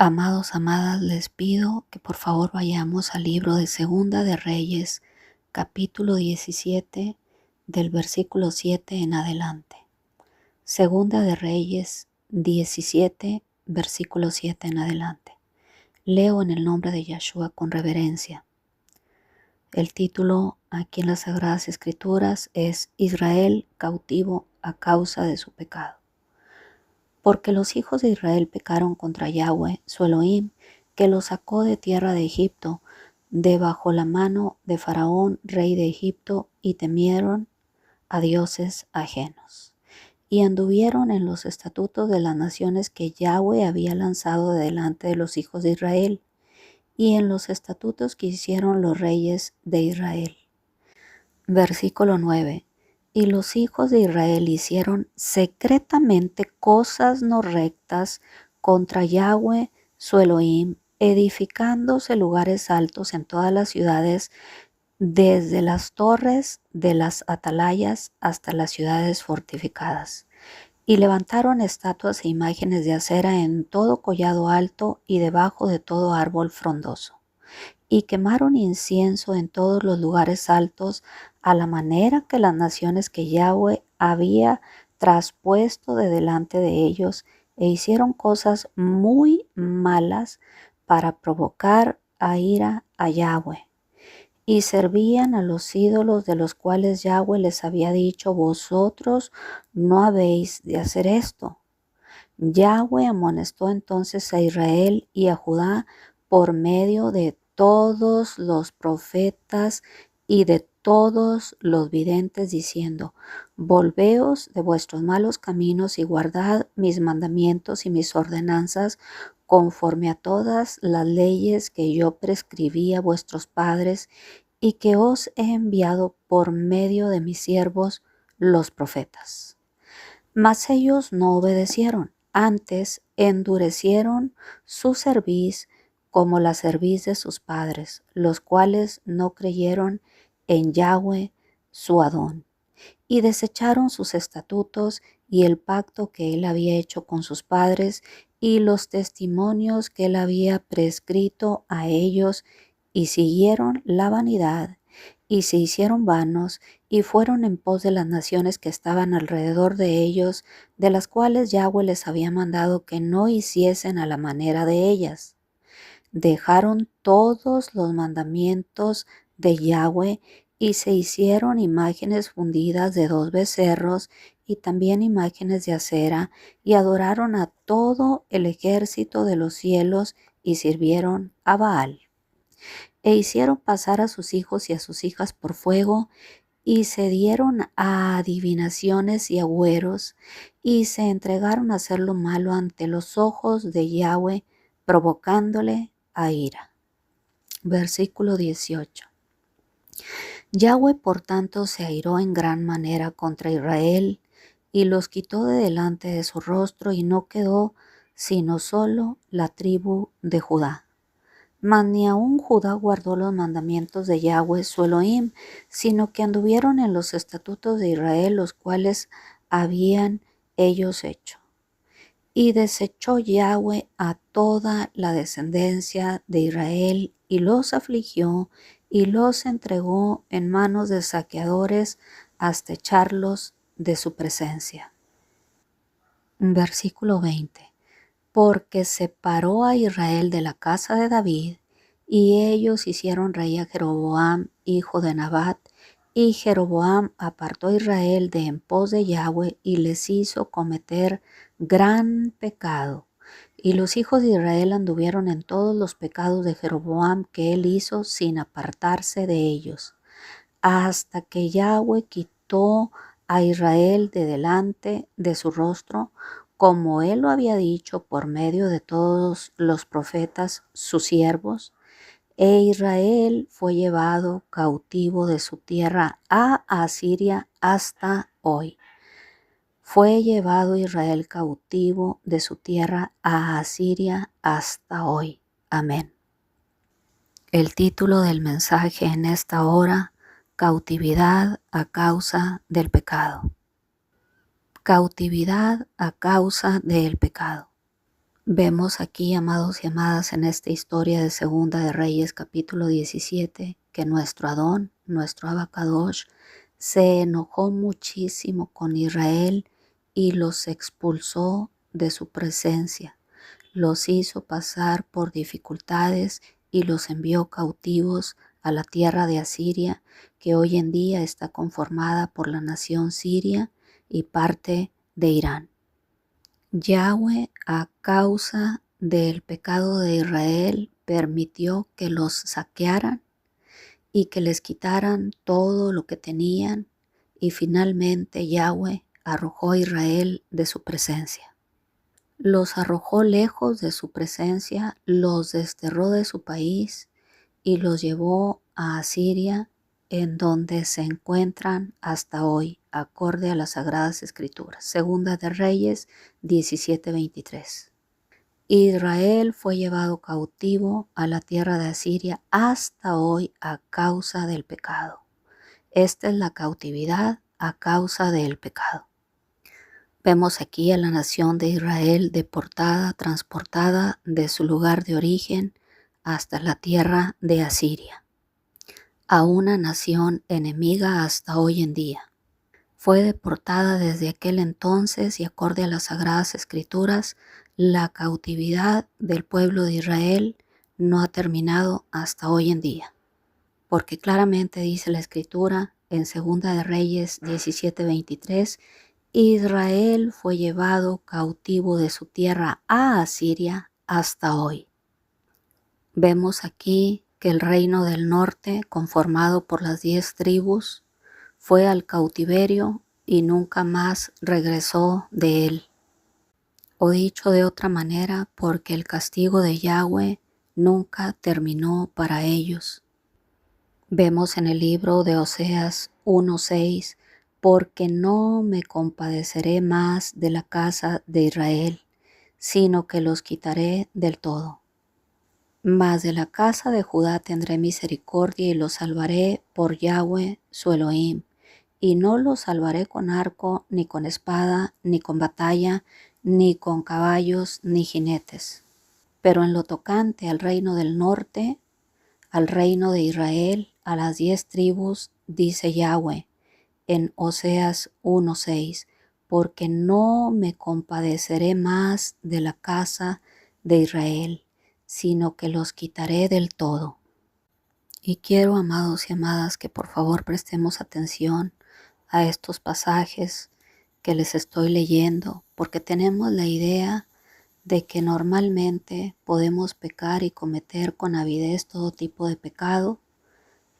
Amados, amadas, les pido que por favor vayamos al libro de Segunda de Reyes, capítulo 17, del versículo 7 en adelante. Segunda de Reyes 17, versículo 7 en adelante. Leo en el nombre de Yahshua con reverencia. El título aquí en las Sagradas Escrituras es Israel cautivo a causa de su pecado. Porque los hijos de Israel pecaron contra Yahweh, su Elohim, que los sacó de tierra de Egipto, de bajo la mano de Faraón, rey de Egipto, y temieron a dioses ajenos. Y anduvieron en los estatutos de las naciones que Yahweh había lanzado de delante de los hijos de Israel, y en los estatutos que hicieron los reyes de Israel. Versículo 9. Y los hijos de Israel hicieron secretamente cosas no rectas contra Yahweh su Elohim, edificándose lugares altos en todas las ciudades, desde las torres de las atalayas hasta las ciudades fortificadas. Y levantaron estatuas e imágenes de acera en todo collado alto y debajo de todo árbol frondoso. Y quemaron incienso en todos los lugares altos, a la manera que las naciones que Yahweh había traspuesto de delante de ellos, e hicieron cosas muy malas para provocar a ira a Yahweh. Y servían a los ídolos de los cuales Yahweh les había dicho: vosotros no habéis de hacer esto. Yahweh amonestó entonces a Israel y a Judá por medio de todos los profetas y de todos los videntes, diciendo: volveos de vuestros malos caminos y guardad mis mandamientos y mis ordenanzas, conforme a todas las leyes que yo prescribí a vuestros padres y que os he enviado por medio de mis siervos los profetas. Mas ellos no obedecieron, antes endurecieron su cerviz como la cerviz de sus padres, los cuales no creyeron en Yahweh su Adón, y desecharon sus estatutos y el pacto que él había hecho con sus padres y los testimonios que él había prescrito a ellos, y siguieron la vanidad y se hicieron vanos y fueron en pos de las naciones que estaban alrededor de ellos, de las cuales Yahweh les había mandado que no hiciesen a la manera de ellas. Dejaron todos los mandamientos de Yahweh y se hicieron imágenes fundidas de 2 becerros y también imágenes de acera, y adoraron a todo el ejército de los cielos y sirvieron a Baal. E hicieron pasar a sus hijos y a sus hijas por fuego, y se dieron a adivinaciones y agüeros, y se entregaron a hacer lo malo ante los ojos de Yahweh, provocándole a ira. Versículo 18. Yahweh por tanto se airó en gran manera contra Israel, y los quitó de delante de su rostro, y no quedó sino solo la tribu de Judá. Mas ni aun Judá guardó los mandamientos de Yahweh su Elohim, sino que anduvieron en los estatutos de Israel, los cuales habían ellos hecho. Y desechó Yahweh a toda la descendencia de Israel, y los afligió, y los entregó en manos de saqueadores hasta echarlos de su presencia. Versículo 20. Porque separó a Israel de la casa de David, y ellos hicieron rey a Jeroboam, hijo de Nabat, y Jeroboam apartó a Israel de en pos de Yahweh, y les hizo cometer gran pecado. Y los hijos de Israel anduvieron en todos los pecados de Jeroboam que él hizo, sin apartarse de ellos, hasta que Yahweh quitó a Israel de delante de su rostro, como él lo había dicho por medio de todos los profetas sus siervos, e Israel fue llevado cautivo de su tierra a Asiria hasta hoy. Fue llevado Israel cautivo de su tierra a Asiria hasta hoy. Amén. El título del mensaje en esta hora: cautividad a causa del pecado. Cautividad a causa del pecado. Vemos aquí, amados y amadas, en esta historia de Segunda de Reyes, capítulo 17, que nuestro Adón, nuestro Abacadosh, se enojó muchísimo con Israel y los expulsó de su presencia. Los hizo pasar por dificultades y los envió cautivos a la tierra de Asiria, que hoy en día está conformada por la nación siria y parte de Irán. Yahweh, a causa del pecado de Israel, permitió que los saquearan y que les quitaran todo lo que tenían, y finalmente Yahweh arrojó a Israel de su presencia. Los arrojó lejos de su presencia, los desterró de su país y los llevó a Asiria, en donde se encuentran hasta hoy, acorde a las Sagradas Escrituras. Segunda de Reyes 17:23. Israel fue llevado cautivo a la tierra de Asiria hasta hoy a causa del pecado. Esta es la cautividad a causa del pecado. Vemos aquí a la nación de Israel deportada, transportada de su lugar de origen hasta la tierra de Asiria, a una nación enemiga hasta hoy en día. Fue deportada desde aquel entonces y acorde a las Sagradas Escrituras, la cautividad del pueblo de Israel no ha terminado hasta hoy en día, porque claramente dice la Escritura en Segunda de Reyes 17:23, Israel fue llevado cautivo de su tierra a Asiria hasta hoy. Vemos aquí que el reino del norte, conformado por las 10 tribus, fue al cautiverio y nunca más regresó de él. O dicho de otra manera, porque el castigo de Yahweh nunca terminó para ellos. Vemos en el libro de Oseas 1:6, porque no me compadeceré más de la casa de Israel, sino que los quitaré del todo. Mas de la casa de Judá tendré misericordia y los salvaré por Yahweh su Elohim, y no los salvaré con arco, ni con espada, ni con batalla, ni con caballos, ni jinetes. Pero en lo tocante al reino del norte, al reino de Israel, a las 10 tribus, dice Yahweh en Oseas 1:6, porque no me compadeceré más de la casa de Israel, sino que los quitaré del todo. Y quiero, amados y amadas, que por favor prestemos atención a estos pasajes que les estoy leyendo, porque tenemos la idea de que normalmente podemos pecar y cometer con avidez todo tipo de pecado,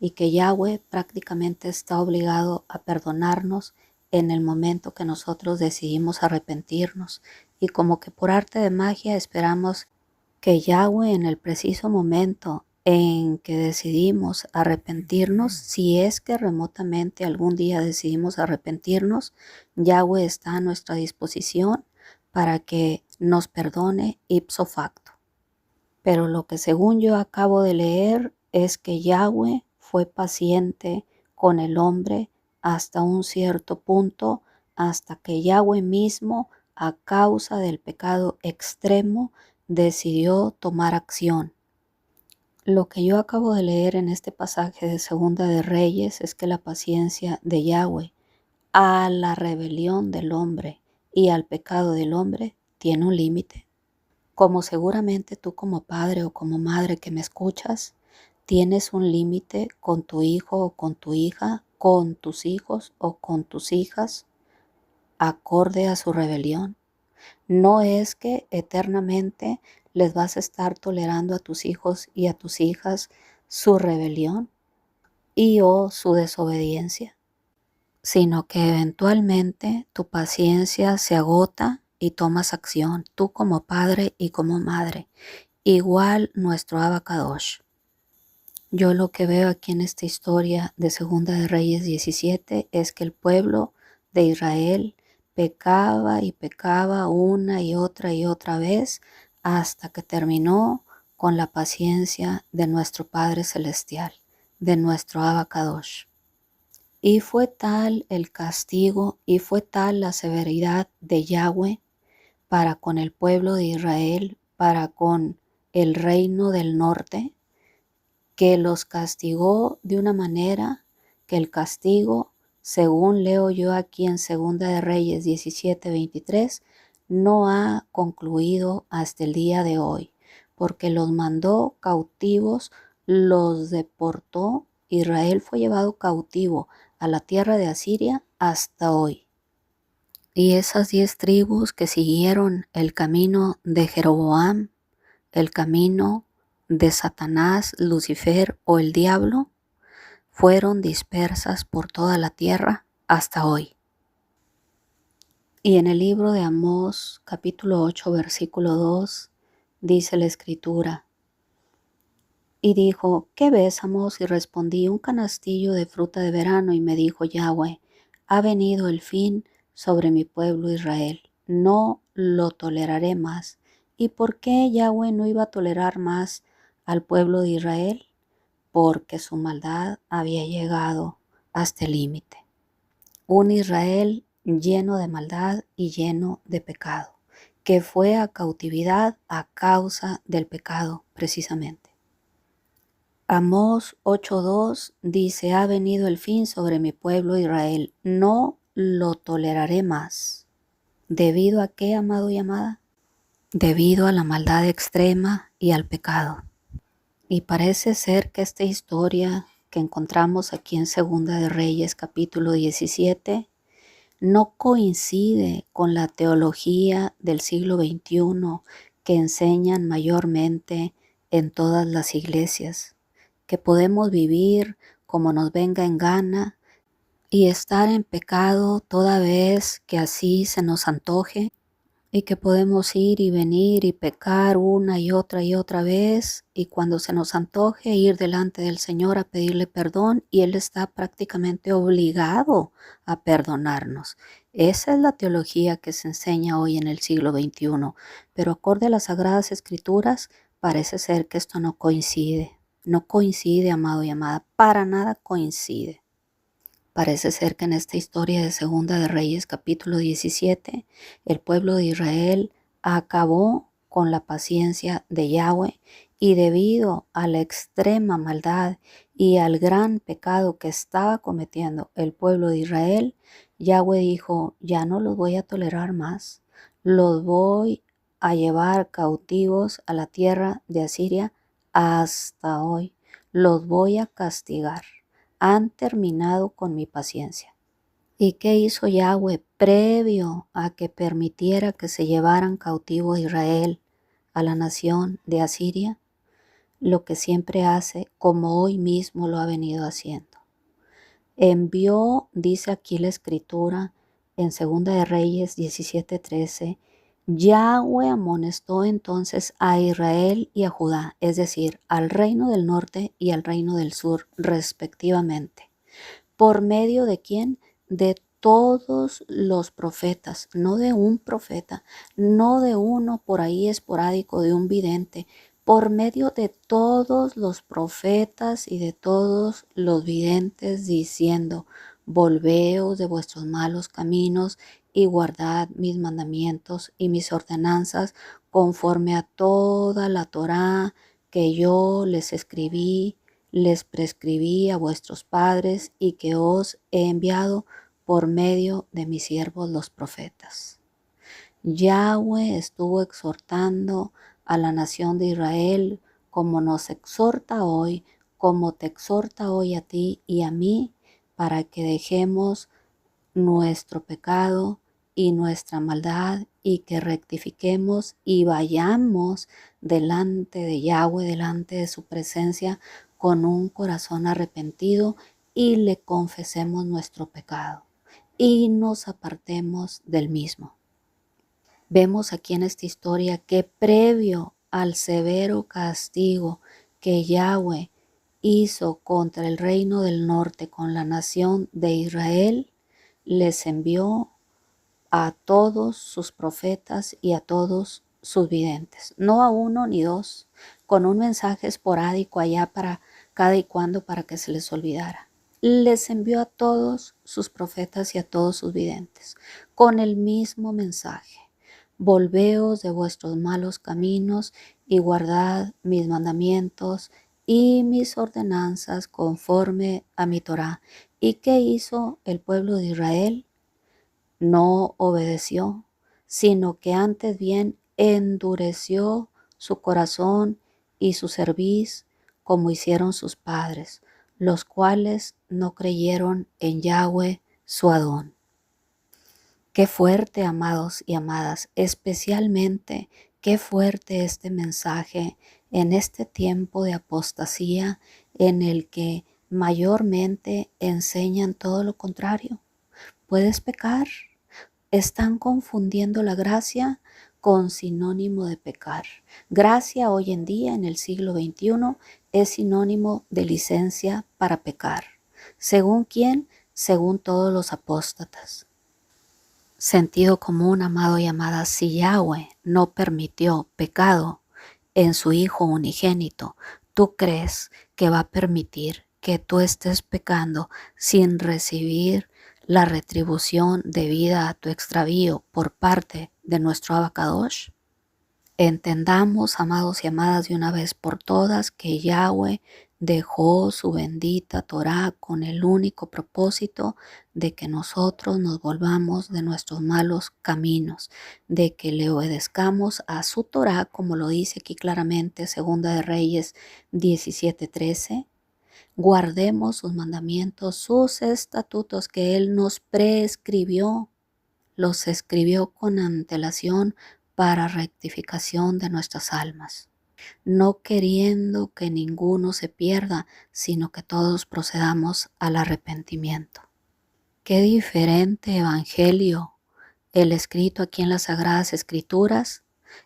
y que Yahweh prácticamente está obligado a perdonarnos en el momento que nosotros decidimos arrepentirnos, y como que por arte de magia esperamos que Yahweh, en el preciso momento en que decidimos arrepentirnos, si es que remotamente algún día decidimos arrepentirnos, Yahweh está a nuestra disposición para que nos perdone ipso facto. Pero lo que según yo acabo de leer es que Yahweh fue paciente con el hombre hasta un cierto punto, hasta que Yahweh mismo, a causa del pecado extremo, decidió tomar acción. Lo que yo acabo de leer en este pasaje de Segunda de Reyes es que la paciencia de Yahweh a la rebelión del hombre y al pecado del hombre tiene un límite. Como seguramente tú como padre o como madre que me escuchas, tienes un límite con tu hijo o con tu hija, con tus hijos o con tus hijas, acorde a su rebelión. No es que eternamente les vas a estar tolerando a tus hijos y a tus hijas su rebelión y o su desobediencia, sino que eventualmente tu paciencia se agota y tomas acción, tú como padre y como madre. Igual nuestro Abacadosh. Yo lo que veo aquí en esta historia de Segunda de Reyes 17 es que el pueblo de Israel pecaba y pecaba una y otra vez hasta que terminó con la paciencia de nuestro Padre Celestial, de nuestro Abacadosh. Y fue tal el castigo y fue tal la severidad de Yahweh para con el pueblo de Israel, para con el reino del norte, que los castigó de una manera que el castigo, según leo yo aquí en Segunda de Reyes 17:23, no ha concluido hasta el día de hoy, porque los mandó cautivos, los deportó. Israel fue llevado cautivo a la tierra de Asiria hasta hoy. Y esas 10 tribus que siguieron el camino de Jeroboam, el camino de Satanás, Lucifer o el diablo, fueron dispersas por toda la tierra hasta hoy. Y en el libro de Amós, capítulo 8, versículo 2, dice la escritura: y dijo, ¿qué ves, Amós? Y respondí, un canastillo de fruta de verano. Y me dijo Yahweh, ha venido el fin sobre mi pueblo Israel, no lo toleraré más. ¿Y por qué Yahweh no iba a tolerar más al pueblo de Israel? Porque su maldad había llegado hasta el límite. Un Israel lleno de maldad y lleno de pecado, que fue a cautividad a causa del pecado precisamente. Amós 8:2 dice, ha venido el fin sobre mi pueblo Israel, no lo toleraré más. ¿Debido a qué, amado y amada? Debido a la maldad extrema y al pecado. Y parece ser que esta historia que encontramos aquí en Segunda de Reyes capítulo 17 no coincide con la teología del siglo XXI que enseñan mayormente en todas las iglesias, que podemos vivir como nos venga en gana y estar en pecado toda vez que así se nos antoje, y que podemos ir y venir y pecar una y otra vez, y cuando se nos antoje ir delante del Señor a pedirle perdón, y Él está prácticamente obligado a perdonarnos. Esa es la teología que se enseña hoy en el siglo XXI, pero acorde a las Sagradas Escrituras parece ser que esto no coincide. No coincide, amado y amada, para nada coincide. Parece ser que en esta historia de Segunda de Reyes capítulo 17, el pueblo de Israel acabó con la paciencia de Yahweh, y debido a la extrema maldad y al gran pecado que estaba cometiendo el pueblo de Israel, Yahweh dijo, ya no los voy a tolerar más, los voy a llevar cautivos a la tierra de Asiria hasta hoy, los voy a castigar. Han terminado con mi paciencia. ¿Y qué hizo Yahweh previo a que permitiera que se llevaran cautivo a Israel, a la nación de Asiria? Lo que siempre hace, como hoy mismo lo ha venido haciendo. Envió, dice aquí la escritura, en Segunda de Reyes 17:13, Yahweh amonestó entonces a Israel y a Judá, es decir, al reino del norte y al reino del sur, respectivamente. ¿Por medio de quién? De todos los profetas, no de un profeta, no de uno por ahí esporádico, de un vidente, por medio de todos los profetas y de todos los videntes, diciendo, volveos de vuestros malos caminos y guardad mis mandamientos y mis ordenanzas conforme a toda la Torá que yo les escribí, les prescribí a vuestros padres y que os he enviado por medio de mis siervos los profetas. Yahweh estuvo exhortando a la nación de Israel como nos exhorta hoy, como te exhorta hoy a ti y a mí, para que dejemos nuestro pecado y nuestra maldad y que rectifiquemos y vayamos delante de Yahweh, delante de su presencia con un corazón arrepentido y le confesemos nuestro pecado y nos apartemos del mismo. Vemos aquí en esta historia que previo al severo castigo que Yahweh hizo contra el reino del norte con la nación de Israel, les envió a todos sus profetas y a todos sus videntes, no a uno ni dos, con un mensaje esporádico allá para cada y cuando para que se les olvidara. Les envió a todos sus profetas y a todos sus videntes con el mismo mensaje. Volveos de vuestros malos caminos y guardad mis mandamientos y mis ordenanzas conforme a mi Torá. ¿Y qué hizo el pueblo de Israel? No obedeció, sino que antes bien endureció su corazón y su cerviz, como hicieron sus padres, los cuales no creyeron en Yahweh su Adón. Qué fuerte, amados y amadas, especialmente qué fuerte este mensaje en este tiempo de apostasía en el que mayormente enseñan todo lo contrario. Puedes pecar. Están confundiendo la gracia con sinónimo de pecar. Gracia hoy en día, en el siglo XXI, es sinónimo de licencia para pecar. ¿Según quién? Según todos los apóstatas. Sentido común, amado y amada, si Yahweh no permitió pecado en su Hijo unigénito, ¿tú crees que va a permitir que tú estés pecando sin recibir la retribución debida a tu extravío por parte de nuestro Abacadosh? Entendamos, amados y amadas, de una vez por todas que Yahweh dejó su bendita Torá con el único propósito de que nosotros nos volvamos de nuestros malos caminos, de que le obedezcamos a su Torá, como lo dice aquí claramente Segunda de Reyes 17:13. Guardemos sus mandamientos, sus estatutos que Él nos prescribió, los escribió con antelación para rectificación de nuestras almas, no queriendo que ninguno se pierda, sino que todos procedamos al arrepentimiento. Qué diferente evangelio el escrito aquí en las Sagradas Escrituras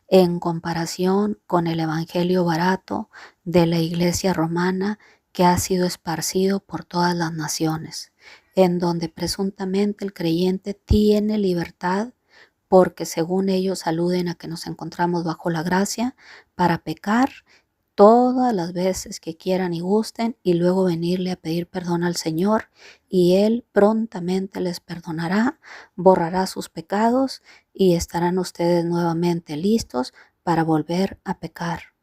en comparación con el evangelio barato de la Iglesia romana que ha sido esparcido por todas las naciones, en donde presuntamente el creyente tiene libertad porque según ellos aluden a que nos encontramos bajo la gracia para pecar todas las veces que quieran y gusten y luego venirle a pedir perdón al Señor y Él prontamente les perdonará, borrará sus pecados y estarán ustedes nuevamente listos para volver a pecar.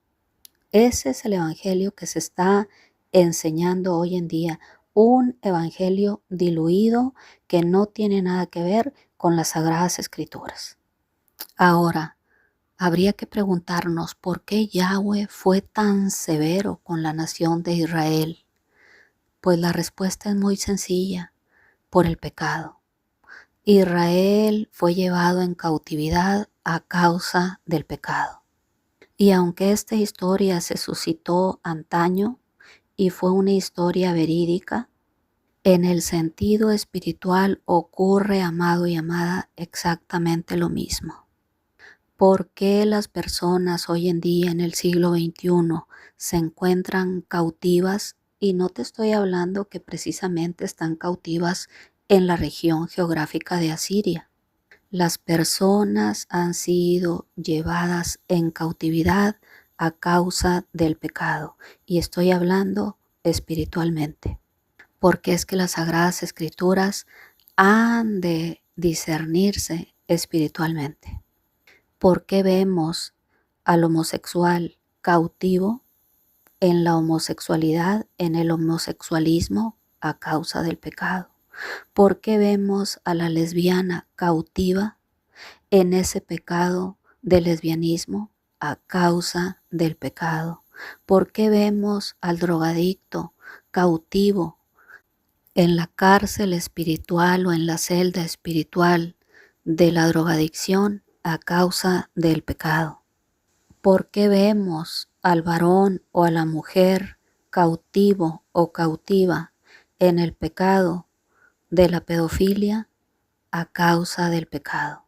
Ese es el evangelio que se está enseñando hoy en día, un evangelio diluido que no tiene nada que ver con las Sagradas Escrituras. Ahora, habría que preguntarnos por qué Yahweh fue tan severo con la nación de Israel. Pues la respuesta es muy sencilla, por el pecado. Israel fue llevado en cautividad a causa del pecado. Y aunque esta historia se suscitó antaño y fue una historia verídica, en el sentido espiritual ocurre, amado y amada, exactamente lo mismo. ¿Por qué las personas hoy en día en el siglo XXI se encuentran cautivas? Y no te estoy hablando que precisamente están cautivas en la región geográfica de Asiria. Las personas han sido llevadas en cautividad a causa del pecado. Y estoy hablando espiritualmente. Porque es que las Sagradas Escrituras han de discernirse espiritualmente. ¿Por qué vemos al homosexual cautivo en la homosexualidad, en el homosexualismo a causa del pecado? ¿Por qué vemos a la lesbiana cautiva en ese pecado del lesbianismo a causa del pecado? ¿Por qué vemos al drogadicto cautivo en la cárcel espiritual o en la celda espiritual de la drogadicción a causa del pecado? ¿Por qué vemos al varón o a la mujer cautivo o cautiva en el pecado de la pedofilia a causa del pecado?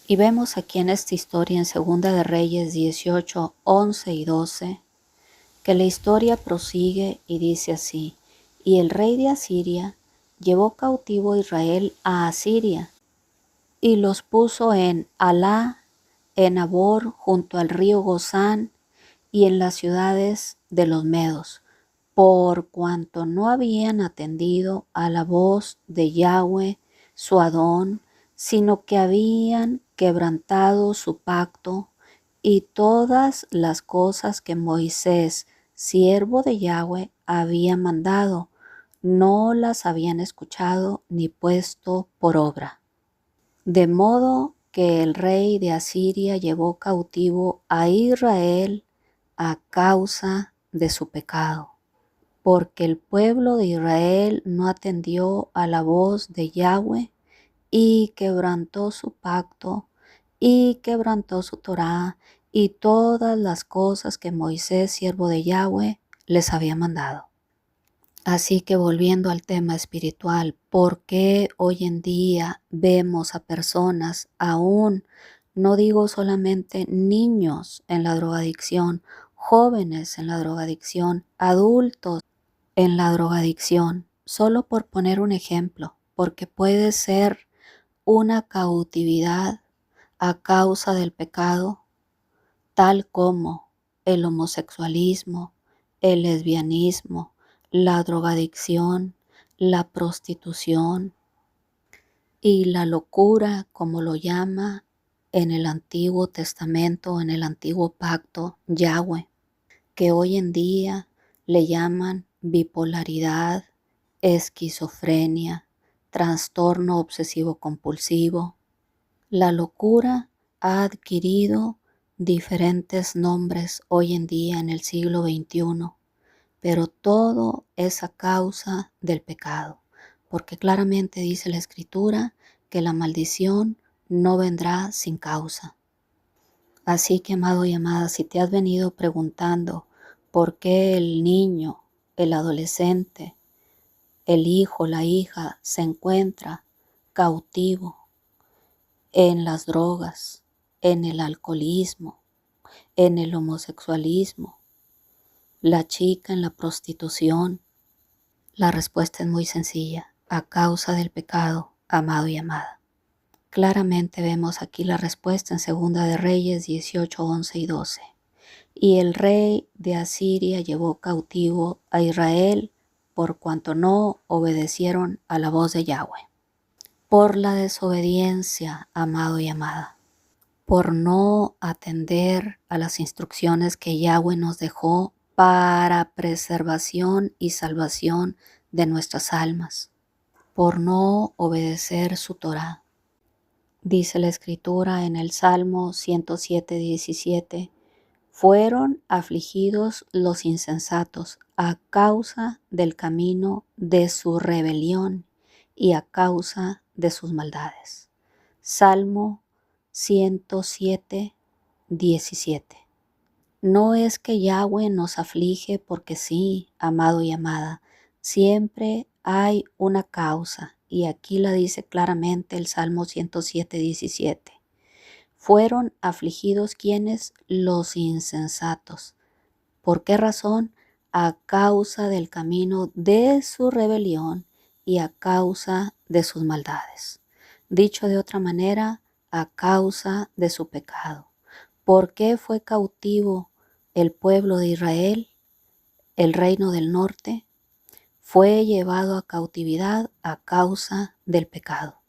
Y vemos aquí en esta historia en Segunda de Reyes 18, 11 y 12 que la historia prosigue y dice así: y el rey de Asiria llevó cautivo a Israel a Asiria y los puso en Halá, en Abor, junto al río Gozán y en las ciudades de los medos, por cuanto no habían atendido a la voz de Yahweh, su Adón, sino que habían quebrantado su pacto y todas las cosas que Moisés, siervo de Yahweh, había mandado, no las habían escuchado ni puesto por obra. De modo que el rey de Asiria llevó cautivo a Israel a causa de su pecado, porque el pueblo de Israel no atendió a la voz de Yahweh y quebrantó su pacto y quebrantó su Torá y todas las cosas que Moisés, siervo de Yahweh, les había mandado. Así que volviendo al tema espiritual, ¿por qué hoy en día vemos a personas, aún no digo solamente niños en la drogadicción, jóvenes en la drogadicción, adultos en la drogadicción? Solo por poner un ejemplo, porque puede ser una cautividad a causa del pecado, tal como el homosexualismo, el lesbianismo, la drogadicción, la prostitución y la locura, como lo llama en el Antiguo Testamento, en el Antiguo Pacto, Yahweh, que hoy en día le llaman bipolaridad, esquizofrenia, trastorno obsesivo compulsivo. La locura ha adquirido diferentes nombres hoy en día en el siglo XXI, pero todo es a causa del pecado, porque claramente dice la Escritura que la maldición no vendrá sin causa. Así que, amado y amada, si te has venido preguntando por qué el niño, el adolescente, el hijo, la hija se encuentra cautivo en las drogas, en el alcoholismo, en el homosexualismo, la chica en la prostitución, la respuesta es muy sencilla: a causa del pecado, amado y amada. Claramente vemos aquí la respuesta en Segunda de Reyes 18, 11 y 12. Y el rey de Asiria llevó cautivo a Israel por cuanto no obedecieron a la voz de Yahweh. Por la desobediencia, amado y amada. Por no atender a las instrucciones que Yahweh nos dejó para preservación y salvación de nuestras almas. Por no obedecer su Torá. Dice la Escritura en el Salmo 107, 17, fueron afligidos los insensatos a causa del camino de su rebelión y a causa de sus maldades. Salmo 107, 17. No es que Yahweh nos aflige porque sí, amado y amada. Siempre hay una causa, y aquí la dice claramente el Salmo 107, 17. Fueron afligidos quienes los insensatos. ¿Por qué razón? A causa del camino de su rebelión y a causa de sus maldades. Dicho de otra manera, a causa de su pecado. ¿Por qué fue cautivo el pueblo de Israel, el reino del norte? Fue llevado a cautividad a causa del pecado,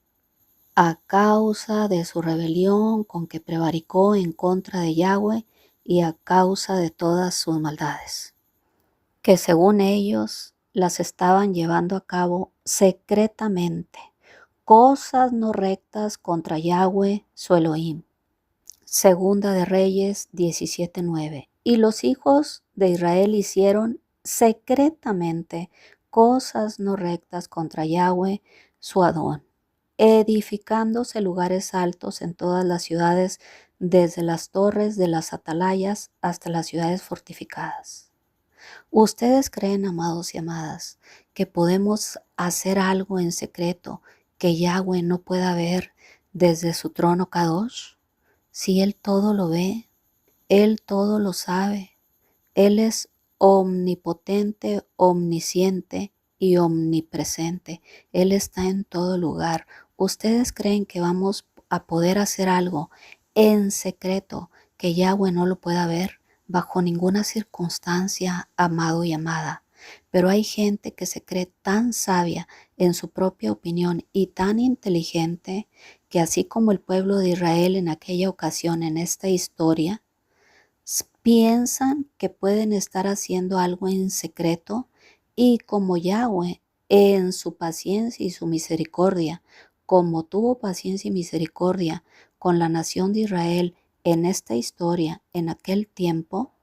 a causa de su rebelión con que prevaricó en contra de Yahweh y a causa de todas sus maldades, que según ellos las estaban llevando a cabo secretamente, cosas no rectas contra Yahweh su Elohim. Segunda de Reyes 17:9. Y los hijos de Israel hicieron secretamente cosas no rectas contra Yahweh su Adón, edificándose lugares altos en todas las ciudades, desde las torres de las atalayas hasta las ciudades fortificadas. ¿Ustedes creen, amados y amadas, que podemos hacer algo en secreto que Yahweh no pueda ver desde su trono Kadosh? Si Él todo lo ve, Él todo lo sabe, Él es omnipotente, omnisciente y omnipresente. Él está en todo lugar. ¿Ustedes creen que vamos a poder hacer algo en secreto que Yahweh no lo pueda ver? Bajo ninguna circunstancia, amado y amada. Pero hay gente que se cree tan sabia en su propia opinión y tan inteligente que así como el pueblo de Israel en aquella ocasión en esta historia, piensan que pueden estar haciendo algo en secreto y como Yahweh en su paciencia y su misericordia, como tuvo paciencia y misericordia con la nación de Israel en esta historia, en aquel tiempo,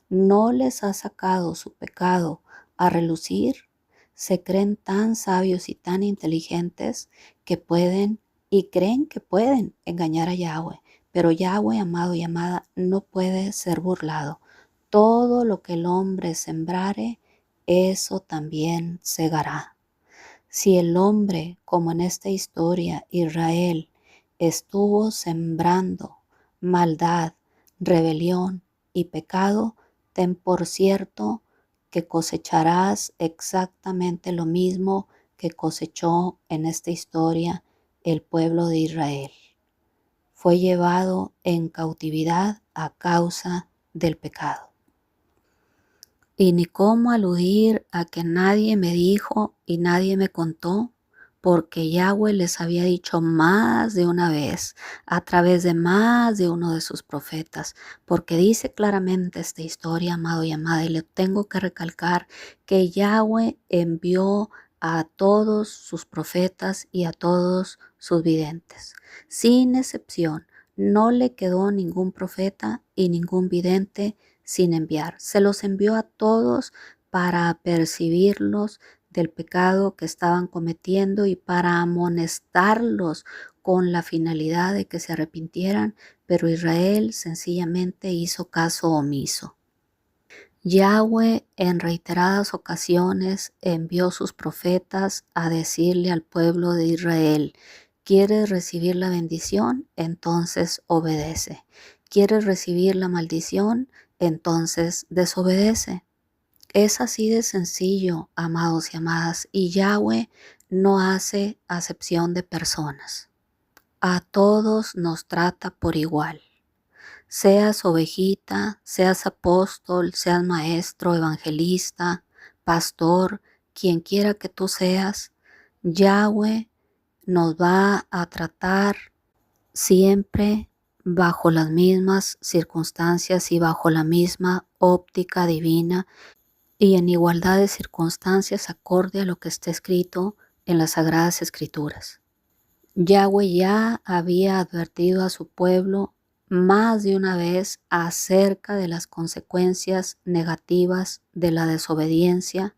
no les ha sacado su pecado a relucir, se creen tan sabios y tan inteligentes que pueden y creen que pueden engañar a Yahweh. Pero Yahweh, amado y amada, no puede ser burlado. Todo lo que el hombre sembrare, eso también segará. Si el hombre, como en esta historia, Israel, estuvo sembrando maldad, rebelión y pecado, ten por cierto que cosecharás exactamente lo mismo que cosechó en esta historia el pueblo de Israel. Fue llevado en cautividad a causa del pecado. Y ni cómo aludir a que nadie me dijo y nadie me contó, porque Yahweh les había dicho más de una vez, a través de más de uno de sus profetas, porque dice claramente esta historia, amado y amada, y le tengo que recalcar que Yahweh envió a todos sus profetas y a todos sus videntes, sin excepción. No le quedó ningún profeta y ningún vidente sin enviar. Se los envió a todos para apercibirlos del pecado que estaban cometiendo y para amonestarlos con la finalidad de que se arrepintieran, pero Israel sencillamente hizo caso omiso. Yahweh en reiteradas ocasiones envió sus profetas a decirle al pueblo de Israel: ¿quieres recibir la bendición? Entonces obedece. ¿Quieres recibir la maldición? Entonces desobedece. Es así de sencillo, amados y amadas, y Yahweh no hace acepción de personas. A todos nos trata por igual. Seas ovejita, seas apóstol, seas maestro, evangelista, pastor, quien quiera que tú seas, Yahweh nos va a tratar siempre bajo las mismas circunstancias y bajo la misma óptica divina y en igualdad de circunstancias acorde a lo que está escrito en las Sagradas Escrituras. Yahweh ya había advertido a su pueblo más de una vez acerca de las consecuencias negativas de la desobediencia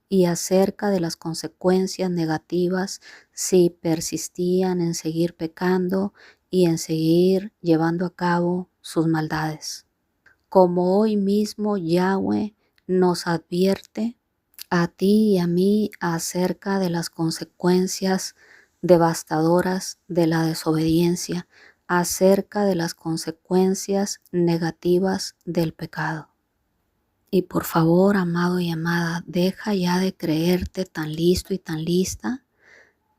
y acerca de las consecuencias negativas si persistían en seguir pecando y en seguir llevando a cabo sus maldades. Como hoy mismo Yahweh nos advierte a ti y a mí acerca de las consecuencias devastadoras de la desobediencia, acerca de las consecuencias negativas del pecado. Y por favor, amado y amada, deja ya de creerte tan listo y tan lista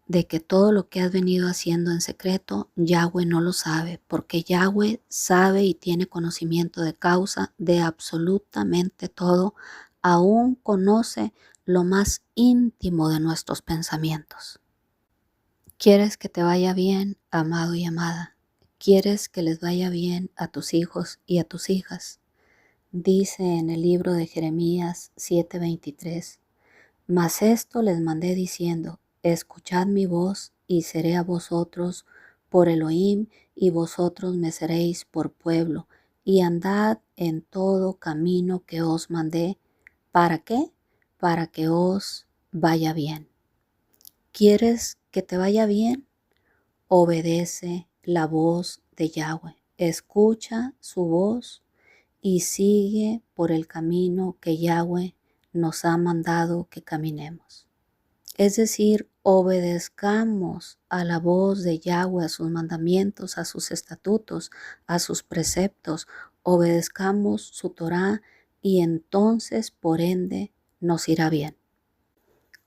de que todo lo que has venido haciendo en secreto, Yahweh no lo sabe, porque Yahweh sabe y tiene conocimiento de causa de absolutamente todo, aún conoce lo más íntimo de nuestros pensamientos. ¿Quieres que te vaya bien, amado y amada? ¿Quieres que les vaya bien a tus hijos y a tus hijas? Dice en el libro de Jeremías 7:23, mas esto les mandé diciendo: escuchad mi voz y seré a vosotros por Elohim y vosotros me seréis por pueblo, y andad en todo camino que os mandé. ¿Para qué? Para que os vaya bien. ¿Quieres que te vaya bien? Obedece la voz de Yahweh. Escucha su voz y sigue por el camino que Yahweh nos ha mandado que caminemos. Es decir, obedezcamos a la voz de Yahweh, a sus mandamientos, a sus estatutos, a sus preceptos, obedezcamos su Torá y entonces, por ende, nos irá bien.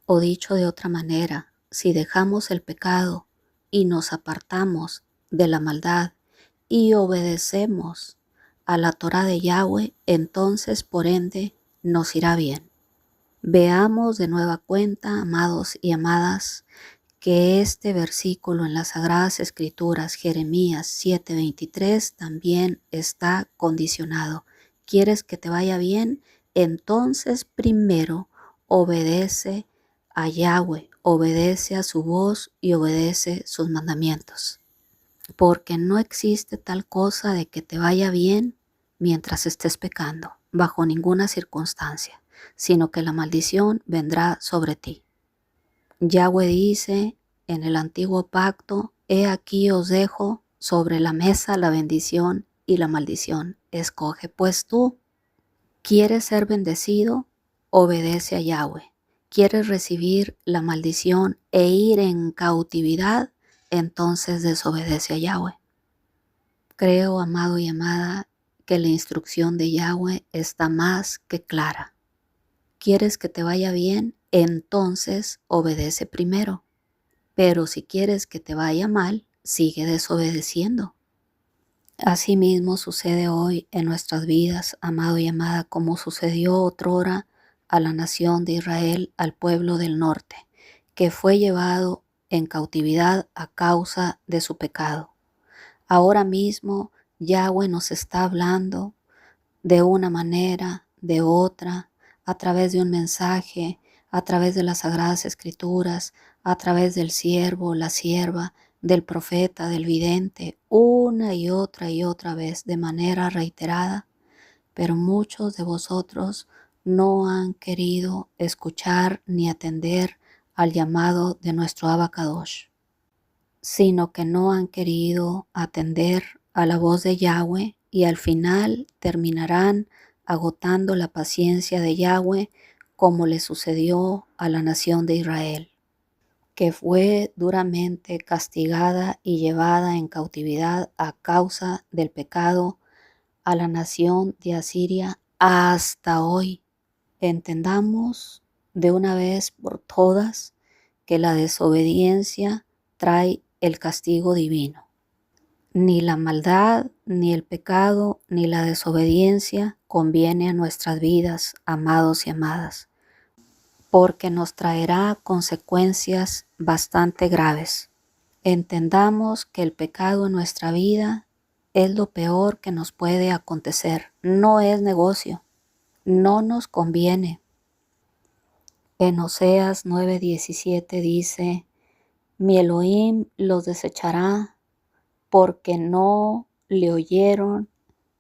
O dicho de otra manera, si dejamos el pecado y nos apartamos de la maldad y obedecemos a la Torá de Yahweh, entonces por ende nos irá bien. Veamos de nueva cuenta, amados y amadas, que este versículo en las Sagradas Escrituras, Jeremías 7:23, también está condicionado. ¿Quieres que te vaya bien? Entonces primero obedece a Yahweh, obedece a su voz y obedece sus mandamientos. Porque no existe tal cosa de que te vaya bien mientras estés pecando, bajo ninguna circunstancia, sino que la maldición vendrá sobre ti. Yahweh dice en el antiguo pacto: he aquí os dejo sobre la mesa la bendición y la maldición. Escoge pues tú. ¿Quieres ser bendecido? Obedece a Yahweh. ¿Quieres recibir la maldición e ir en cautividad? Entonces desobedece a Yahweh. Creo, amado y amada, que la instrucción de Yahweh está más que clara. ¿Quieres que te vaya bien? Entonces obedece primero. Pero si quieres que te vaya mal, sigue desobedeciendo. Asimismo sucede hoy en nuestras vidas, amado y amada, como sucedió otrora a la nación de Israel, al pueblo del norte, que fue llevado en cautividad a causa de su pecado. Ahora mismo Yahweh nos está hablando de una manera, de otra, a través de un mensaje, a través de las Sagradas Escrituras, a través del siervo, la sierva, del profeta, del vidente, una y otra vez, de manera reiterada. Pero muchos de vosotros no han querido escuchar ni atender al llamado de nuestro Abacadosh, sino que no han querido atender a la voz de Yahweh y al final terminarán agotando la paciencia de Yahweh, como le sucedió a la nación de Israel, que fue duramente castigada y llevada en cautividad a causa del pecado a la nación de Asiria hasta hoy. Entendamos de una vez por todas que la desobediencia trae el castigo divino. Ni la maldad, ni el pecado, ni la desobediencia conviene a nuestras vidas, amados y amadas, porque nos traerá consecuencias bastante graves. Entendamos que el pecado en nuestra vida es lo peor que nos puede acontecer. No es negocio, no nos conviene. En Oseas 9:17 dice: mi Elohim los desechará porque no le oyeron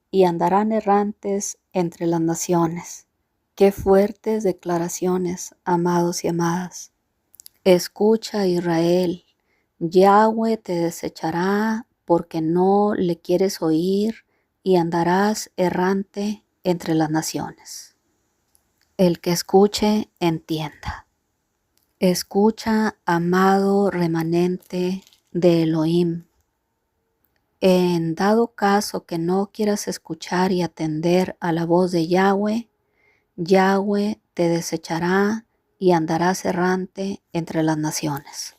y andarán errantes entre las naciones. Qué fuertes declaraciones, amados y amadas. Escucha, Israel, Yahweh te desechará porque no le quieres oír y andarás errante entre las naciones. El que escuche, entienda. Escucha, amado remanente de Elohim. En dado caso que no quieras escuchar y atender a la voz de Yahweh, Yahweh te desechará y andarás errante entre las naciones.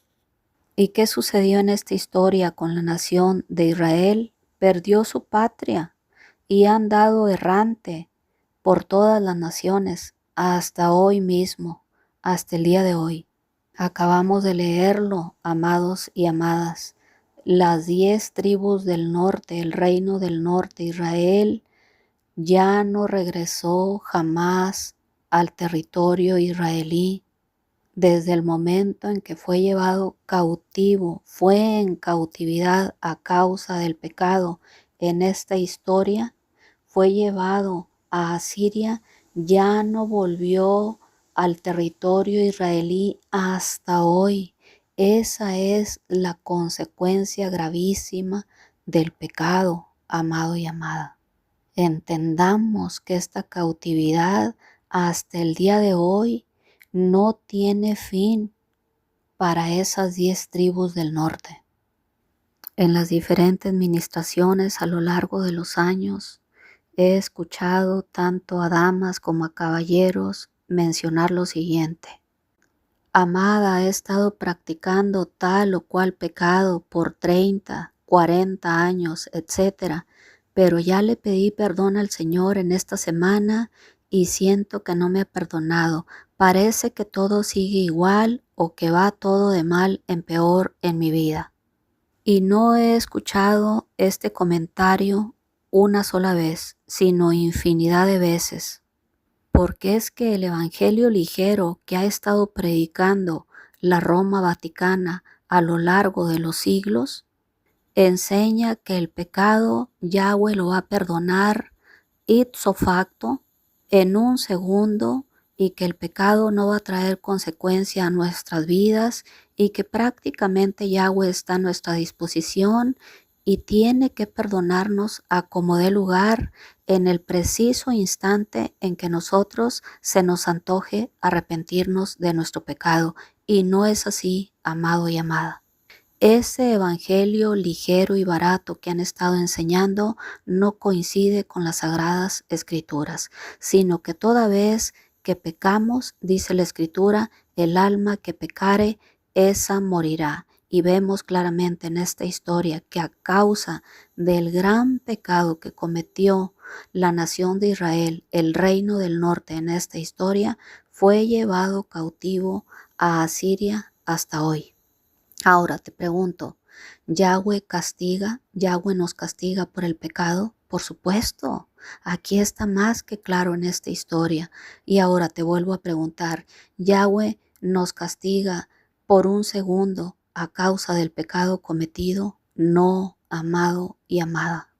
¿Y qué sucedió en esta historia con la nación de Israel? Perdió su patria y ha andado errante por todas las naciones hasta hoy mismo, hasta el día de hoy. Acabamos de leerlo, amados y amadas. Las 10 tribus del norte, el reino del norte, Israel, ya no regresó jamás al territorio israelí. Desde el momento en que fue llevado cautivo, fue en cautividad a causa del pecado en esta historia, fue llevado a Asiria, ya no volvió al territorio israelí hasta hoy. Esa es la consecuencia gravísima del pecado, amado y amada. Entendamos que esta cautividad hasta el día de hoy no tiene fin para esas 10 tribus del norte. En las diferentes ministraciones a lo largo de los años he escuchado tanto a damas como a caballeros mencionar lo siguiente: amada, he estado practicando tal o cual pecado por 30, 40 años, etc., pero ya le pedí perdón al Señor en esta semana y siento que no me ha perdonado. Parece que todo sigue igual o que va todo de mal en peor en mi vida. Y no he escuchado este comentario una sola vez, sino infinidad de veces. Porque es que el evangelio ligero que ha estado predicando la Roma Vaticana a lo largo de los siglos enseña que el pecado Yahweh lo va a perdonar ipso facto en un segundo y que el pecado no va a traer consecuencia a nuestras vidas y que prácticamente Yahweh está a nuestra disposición y tiene que perdonarnos a como dé lugar en el preciso instante en que nosotros se nos antoje arrepentirnos de nuestro pecado. Y no es así, amado y amada. Ese evangelio ligero y barato que han estado enseñando no coincide con las sagradas escrituras, sino que toda vez que pecamos, dice la escritura, el alma que pecare, esa morirá. Y vemos claramente en esta historia que a causa del gran pecado que cometió la nación de Israel, el reino del norte en esta historia, fue llevado cautivo a Asiria hasta hoy. Ahora te pregunto, ¿Yahweh nos castiga por el pecado? Por supuesto, aquí está más que claro en esta historia. Y ahora te vuelvo a preguntar, ¿Yahweh nos castiga por un segundo a causa del pecado cometido? No, amado y amada,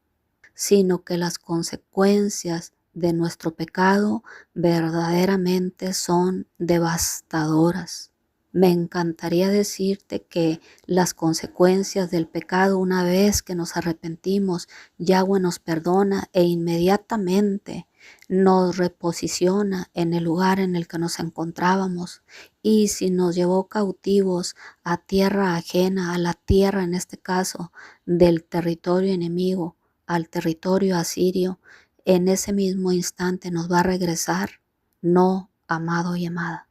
sino que las consecuencias de nuestro pecado verdaderamente son devastadoras. Me encantaría decirte que las consecuencias del pecado, una vez que nos arrepentimos, Yahweh nos perdona e inmediatamente nos reposiciona en el lugar en el que nos encontrábamos. Y si nos llevó cautivos a tierra ajena, a la tierra en este caso del territorio enemigo, al territorio asirio, en ese mismo instante nos va a regresar. No, amado y amada.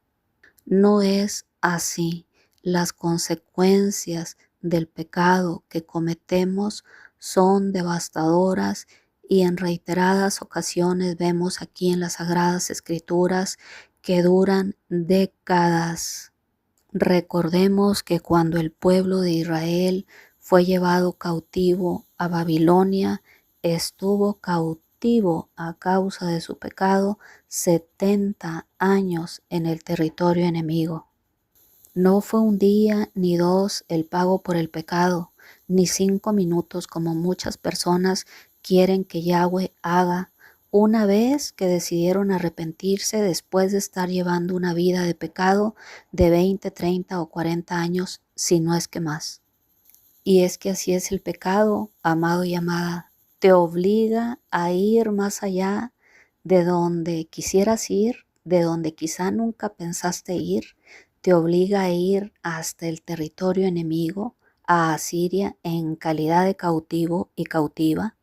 No es así. Las consecuencias del pecado que cometemos son devastadoras y en reiteradas ocasiones vemos aquí en las Sagradas Escrituras que duran décadas. Recordemos que cuando el pueblo de Israel fue llevado cautivo a Babilonia, estuvo cautivo a causa de su pecado 70 años en el territorio enemigo. No fue un día ni dos el pago por el pecado, ni 5 minutos como muchas personas quieren que Yahweh haga una vez que decidieron arrepentirse después de estar llevando una vida de pecado de 20, 30 o 40 años, si no es que más. Y es que así es el pecado, amado y amada. Te obliga a ir más allá de donde quisieras ir, de donde quizá nunca pensaste ir. Te obliga a ir hasta el territorio enemigo, a Asiria, en calidad de cautivo y cautiva.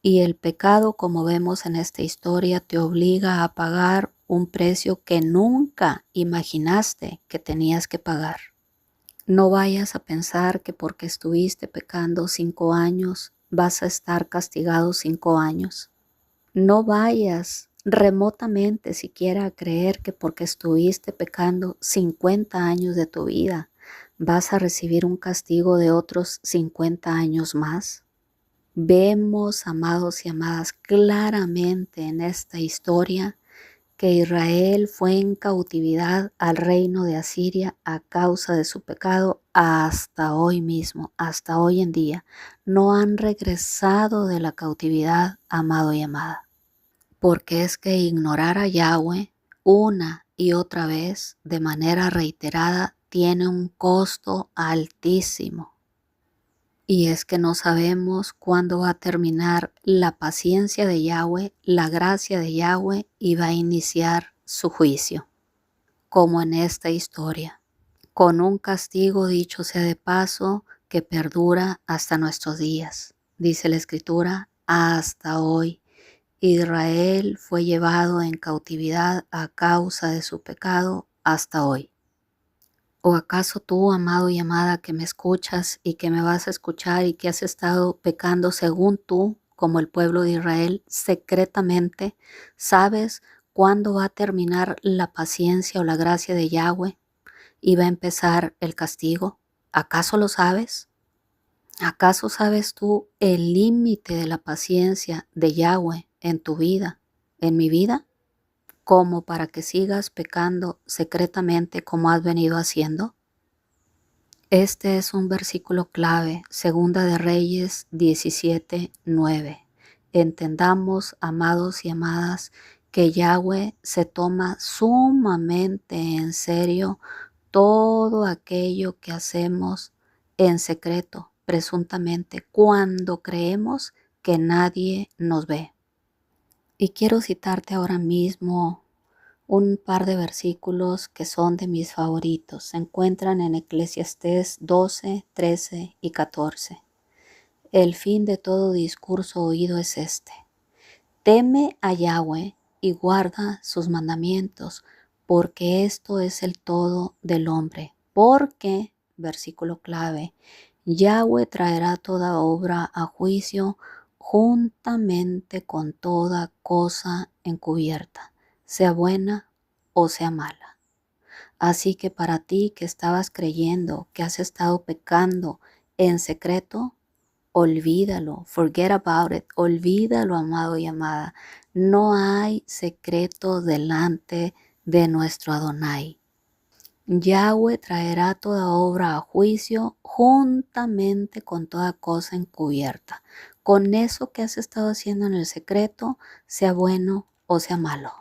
Y el pecado, como vemos en esta historia, te obliga a pagar un precio que nunca imaginaste que tenías que pagar. No vayas a pensar que porque estuviste pecando 5 años, vas a estar castigado 5 años. No vayas remotamente siquiera a creer que porque estuviste pecando 50 años de tu vida, vas a recibir un castigo de otros 50 años más. Vemos, amados y amadas, claramente en esta historia que Israel fue en cautividad al reino de Asiria a causa de su pecado hasta hoy mismo, hasta hoy en día. No han regresado de la cautividad, amado y amada. Porque es que ignorar a Yahweh una y otra vez de manera reiterada tiene un costo altísimo. Y es que no sabemos cuándo va a terminar la paciencia de Yahweh, la gracia de Yahweh y va a iniciar su juicio, como en esta historia, con un castigo dicho sea de paso que perdura hasta nuestros días. Dice la Escritura, hasta hoy. Israel fue llevado en cautividad a causa de su pecado hasta hoy. ¿O acaso tú, amado y amada, que me escuchas y que me vas a escuchar y que has estado pecando según tú como el pueblo de Israel, secretamente, ¿sabes cuándo va a terminar la paciencia o la gracia de Yahweh y va a empezar el castigo? ¿Acaso lo sabes? ¿Acaso sabes tú el límite de la paciencia de Yahweh en tu vida, en mi vida? Como para que sigas pecando secretamente como has venido haciendo. Este es un versículo clave, Segunda de Reyes 17:9. Entendamos, amados y amadas, que Yahweh se toma sumamente en serio todo aquello que hacemos en secreto, presuntamente, cuando creemos que nadie nos ve. Y quiero citarte ahora mismo un par de versículos que son de mis favoritos. Se encuentran en Eclesiastés 12, 13 y 14. El fin de todo discurso oído es este: teme a Yahweh y guarda sus mandamientos, porque esto es el todo del hombre. Porque, versículo clave, Yahweh traerá toda obra a juicio juntamente con toda cosa encubierta, sea buena o sea mala. Así que para ti que estabas creyendo que has estado pecando en secreto, olvídalo, forget about it, olvídalo, amado y amada. No hay secreto delante de nuestro Adonai. Yahweh traerá toda obra a juicio juntamente con toda cosa encubierta. Con eso que has estado haciendo en el secreto, sea bueno o sea malo.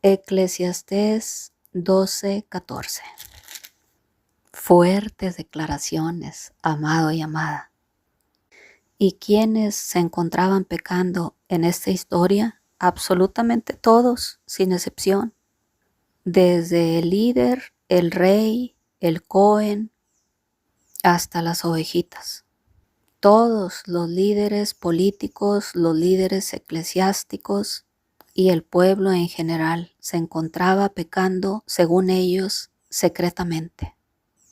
Eclesiastés 12:14. Fuertes declaraciones, amado y amada. ¿Y quiénes se encontraban pecando en esta historia? Absolutamente todos, sin excepción. Desde el líder, el rey, el Cohen, hasta las ovejitas. Todos los líderes políticos, los líderes eclesiásticos y el pueblo en general se encontraba pecando, según ellos, secretamente.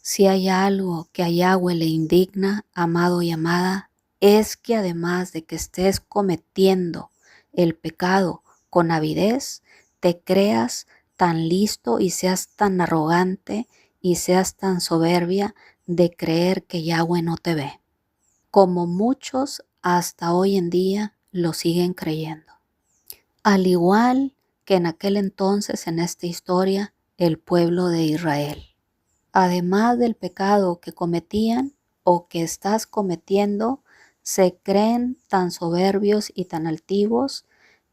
Si hay algo que a Yahweh le indigna, amado y amada, es que además de que estés cometiendo el pecado con avidez, te creas tan listo y seas tan arrogante y seas tan soberbia de creer que Yahweh no te ve, como muchos hasta hoy en día lo siguen creyendo. Al igual que en aquel entonces, en esta historia, el pueblo de Israel. Además del pecado que cometían o que estás cometiendo, se creen tan soberbios y tan altivos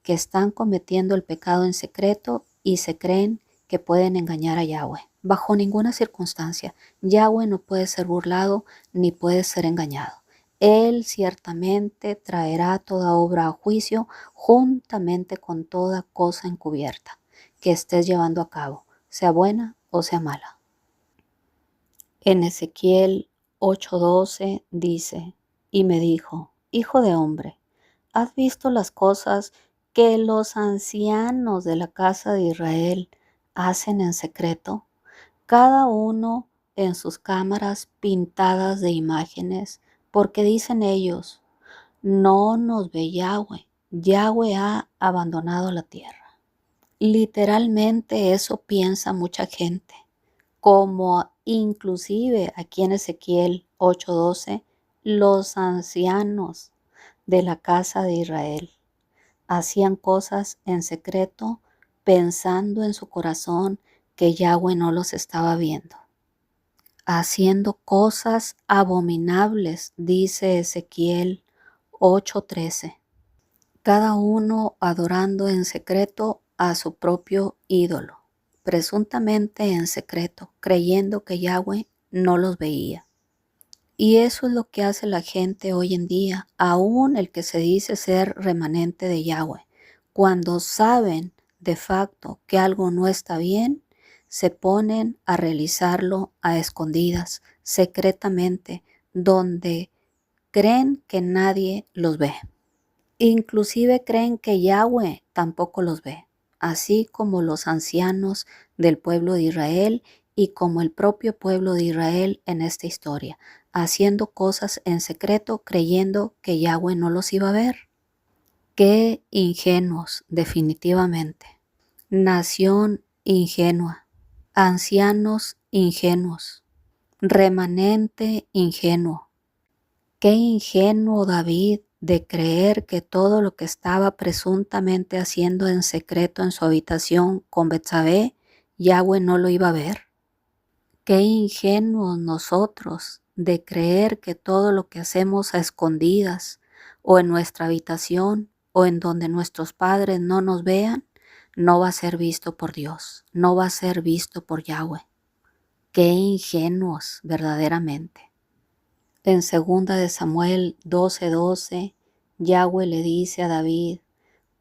que están cometiendo el pecado en secreto y se creen que pueden engañar a Yahweh. Bajo ninguna circunstancia, Yahweh no puede ser burlado ni puede ser engañado. Él ciertamente traerá toda obra a juicio juntamente con toda cosa encubierta que estés llevando a cabo, sea buena o sea mala. En Ezequiel 8:12 dice, y me dijo, hijo de hombre, ¿has visto las cosas que los ancianos de la casa de Israel hacen en secreto? Cada uno en sus cámaras pintadas de imágenes, porque dicen ellos, no nos ve Yahweh, Yahweh ha abandonado la tierra. Literalmente eso piensa mucha gente, como inclusive aquí en Ezequiel 8:12, los ancianos de la casa de Israel hacían cosas en secreto pensando en su corazón que Yahweh no los estaba viendo. Haciendo cosas abominables, dice Ezequiel 8:13. Cada uno adorando en secreto a su propio ídolo, presuntamente en secreto, creyendo que Yahweh no los veía. Y eso es lo que hace la gente hoy en día, aún el que se dice ser remanente de Yahweh. Cuando saben de facto que algo no está bien, se ponen a realizarlo a escondidas, secretamente, donde creen que nadie los ve. Inclusive creen que Yahweh tampoco los ve, así como los ancianos del pueblo de Israel y como el propio pueblo de Israel en esta historia, haciendo cosas en secreto creyendo que Yahweh no los iba a ver. Qué ingenuos, definitivamente. Nación ingenua, ancianos ingenuos, remanente ingenuo. Qué ingenuo David de creer que todo lo que estaba presuntamente haciendo en secreto en su habitación con Betsabé, Yahweh no lo iba a ver. Qué ingenuos nosotros de creer que todo lo que hacemos a escondidas o en nuestra habitación o en donde nuestros padres no nos vean, no va a ser visto por Dios, no va a ser visto por Yahweh. Qué ingenuos verdaderamente. En 2 de Samuel 12:12, Yahweh le dice a David: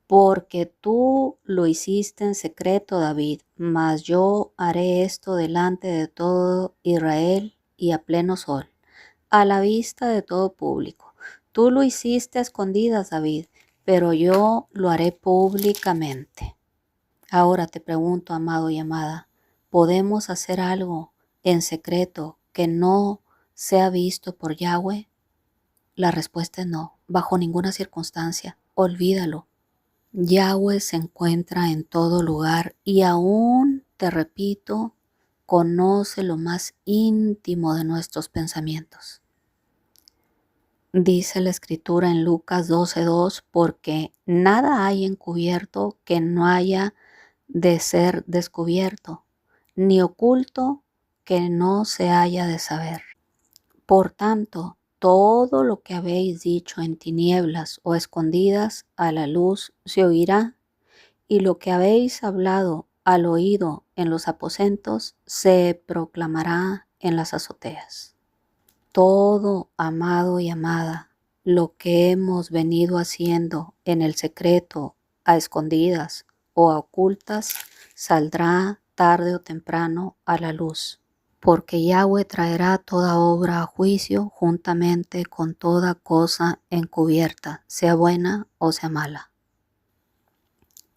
porque tú lo hiciste en secreto, David, mas yo haré esto delante de todo Israel y a pleno sol, a la vista de todo público. Tú lo hiciste a escondidas, David, pero yo lo haré públicamente. Ahora te pregunto, amado y amada, ¿podemos hacer algo en secreto que no sea visto por Yahweh? La respuesta es no, bajo ninguna circunstancia. Olvídalo. Yahweh se encuentra en todo lugar y aún, te repito, conoce lo más íntimo de nuestros pensamientos. Dice la Escritura en Lucas 12:2, porque nada hay encubierto que no haya de ser descubierto, ni oculto que no se haya de saber. Por tanto, todo lo que habéis dicho en tinieblas o escondidas a la luz se oirá, y lo que habéis hablado al oído en los aposentos se proclamará en las azoteas. Todo, amado y amada, lo que hemos venido haciendo en el secreto, a escondidas o a ocultas, saldrá tarde o temprano a la luz, porque Yahweh traerá toda obra a juicio juntamente con toda cosa encubierta, sea buena o sea mala.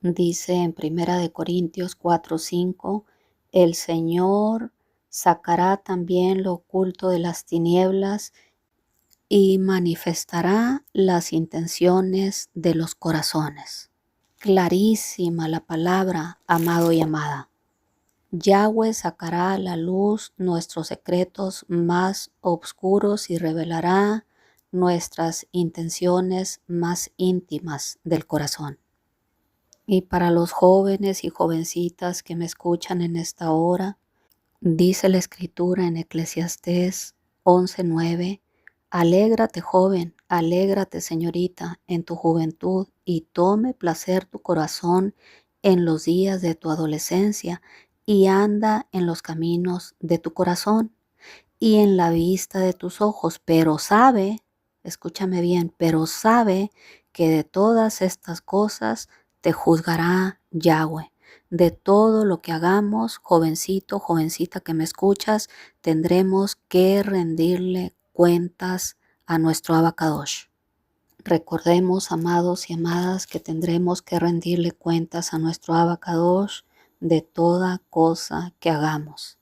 Dice en 1 Corintios 4:5, el Señor sacará también lo oculto de las tinieblas y manifestará las intenciones de los corazones. Clarísima la palabra, amado y amada. Yahweh sacará a la luz nuestros secretos más oscuros y revelará nuestras intenciones más íntimas del corazón. Y para los jóvenes y jovencitas que me escuchan en esta hora, dice la Escritura en Eclesiastés 11:9, alégrate joven, alégrate señorita en tu juventud y tome placer tu corazón en los días de tu adolescencia y anda en los caminos de tu corazón y en la vista de tus ojos, pero sabe, escúchame bien, pero sabe que de todas estas cosas te juzgará Yahweh. De todo lo que hagamos, jovencito, jovencita que me escuchas, tendremos que rendirle cuentas a nuestro Abacadosh. Recordemos, amados y amadas, que tendremos que rendirle cuentas a nuestro Abacadosh de toda cosa que hagamos,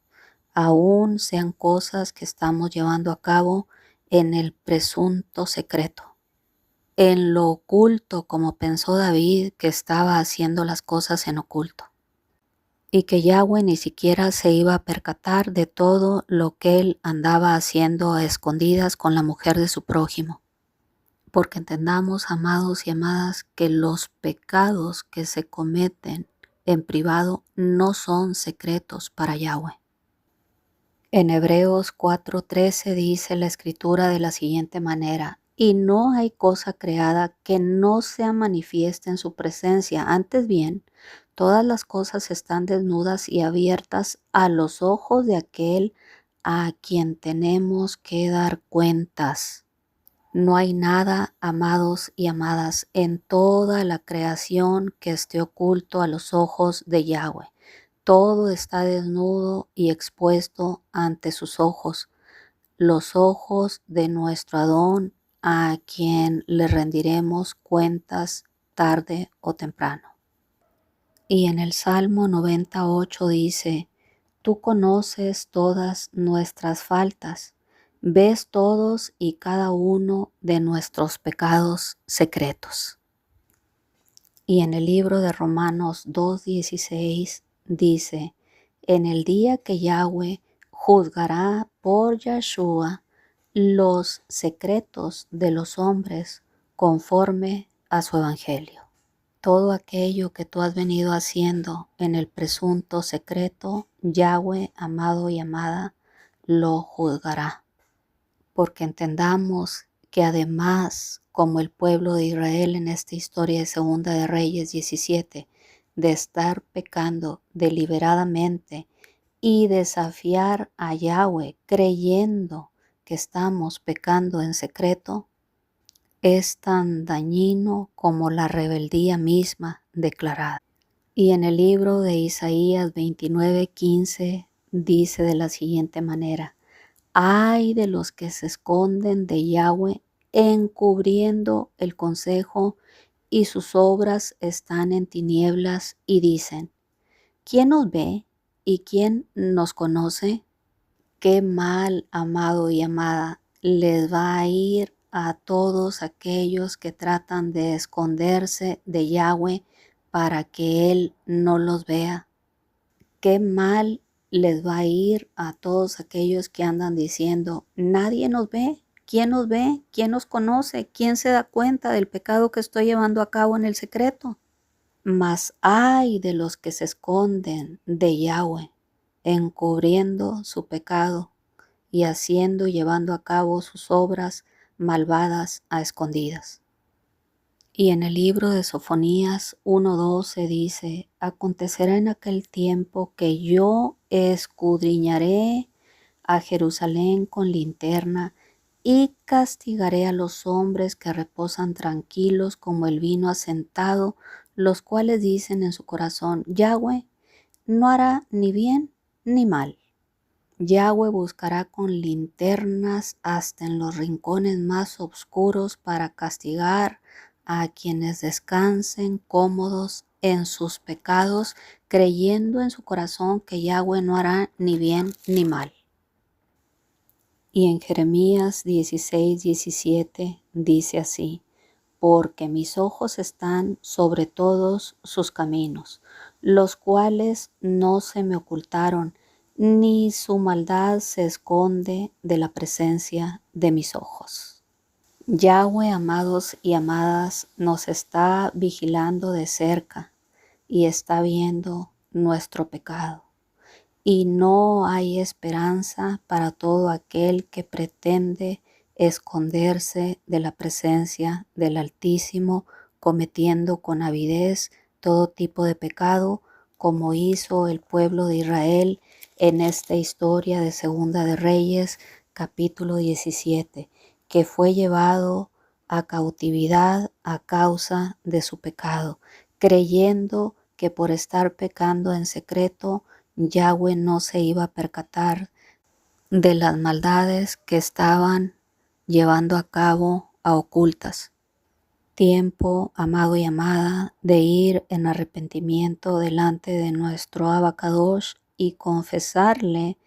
aún sean cosas que estamos llevando a cabo en el presunto secreto, en lo oculto, como pensó David que estaba haciendo las cosas en oculto, y que Yahweh ni siquiera se iba a percatar de todo lo que él andaba haciendo a escondidas con la mujer de su prójimo. Porque entendamos, amados y amadas, que los pecados que se cometen en privado no son secretos para Yahweh. En Hebreos 4:13 dice la Escritura de la siguiente manera, y no hay cosa creada que no sea manifiesta en su presencia, antes bien, todas las cosas están desnudas y abiertas a los ojos de aquel a quien tenemos que dar cuentas. No hay nada, amados y amadas, en toda la creación que esté oculto a los ojos de Yahweh. Todo está desnudo y expuesto ante sus ojos, los ojos de nuestro Adón, a quien le rendiremos cuentas tarde o temprano. Y en el Salmo 98 dice, Tú conoces todas nuestras faltas, ves todos y cada uno de nuestros pecados secretos. Y en el libro de Romanos 2:16 dice, en el día que Yahweh juzgará por Yahshua los secretos de los hombres conforme a su evangelio. Todo aquello que tú has venido haciendo en el presunto secreto, Yahweh, amado y amada, lo juzgará. Porque entendamos que además, como el pueblo de Israel en esta historia de Segunda de Reyes 17, de estar pecando deliberadamente y desafiar a Yahweh creyendo que estamos pecando en secreto, es tan dañino como la rebeldía misma declarada. Y en el libro de Isaías 29:15 dice de la siguiente manera, ay de los que se esconden de Yahweh encubriendo el consejo y sus obras están en tinieblas y dicen, ¿quién nos ve y quién nos conoce? Qué mal, amado y amada, les va a ir a todos aquellos que tratan de esconderse de Yahweh para que Él no los vea. Qué mal les va a ir a todos aquellos que andan diciendo, nadie nos ve. ¿Quién nos ve? ¿Quién nos conoce? ¿Quién se da cuenta del pecado que estoy llevando a cabo en el secreto? Mas ay de los que se esconden de Yahweh, encubriendo su pecado y haciendo y llevando a cabo sus obras malvadas a escondidas. Y en el libro de Sofonías 1:12 dice, acontecerá en aquel tiempo que yo escudriñaré a Jerusalén con linterna y castigaré a los hombres que reposan tranquilos como el vino asentado, los cuales dicen en su corazón, Yahweh no hará ni bien ni mal. Yahweh buscará con linternas hasta en los rincones más oscuros para castigar a quienes descansen cómodos en sus pecados, creyendo en su corazón que Yahweh no hará ni bien ni mal. Y en Jeremías 16:17 dice así, porque mis ojos están sobre todos sus caminos, los cuales no se me ocultaron, ni su maldad se esconde de la presencia de mis ojos. Yahweh, amados y amadas, nos está vigilando de cerca y está viendo nuestro pecado. Y no hay esperanza para todo aquel que pretende esconderse de la presencia del Altísimo, cometiendo con avidez todo tipo de pecado, como hizo el pueblo de Israel en esta historia de Segunda de Reyes, capítulo 17, que fue llevado a cautividad a causa de su pecado, creyendo que por estar pecando en secreto, Yahweh no se iba a percatar de las maldades que estaban llevando a cabo a ocultas. Tiempo, amado y amada, de ir en arrepentimiento delante de nuestro Abacadosh y confesarle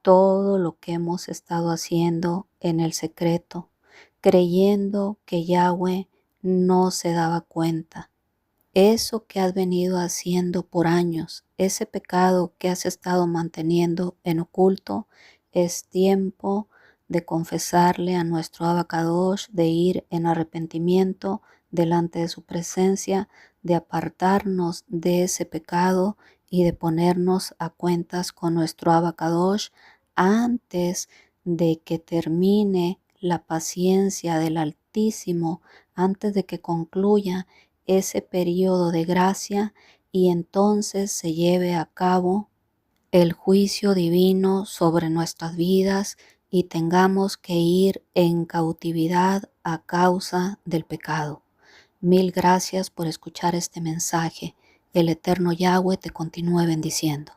todo lo que hemos estado haciendo en el secreto, creyendo que Yahweh no se daba cuenta. Eso que has venido haciendo por años, ese pecado que has estado manteniendo en oculto, es tiempo de confesarle a nuestro Abacadosh, de ir en arrepentimiento delante de su presencia, de apartarnos de ese pecado y de ponernos a cuentas con nuestro Abacadosh antes de que termine la paciencia del Altísimo, antes de que concluya ese periodo de gracia y entonces se lleve a cabo el juicio divino sobre nuestras vidas y tengamos que ir en cautividad a causa del pecado. Mil gracias por escuchar este mensaje. El eterno Yahweh te continúe bendiciendo.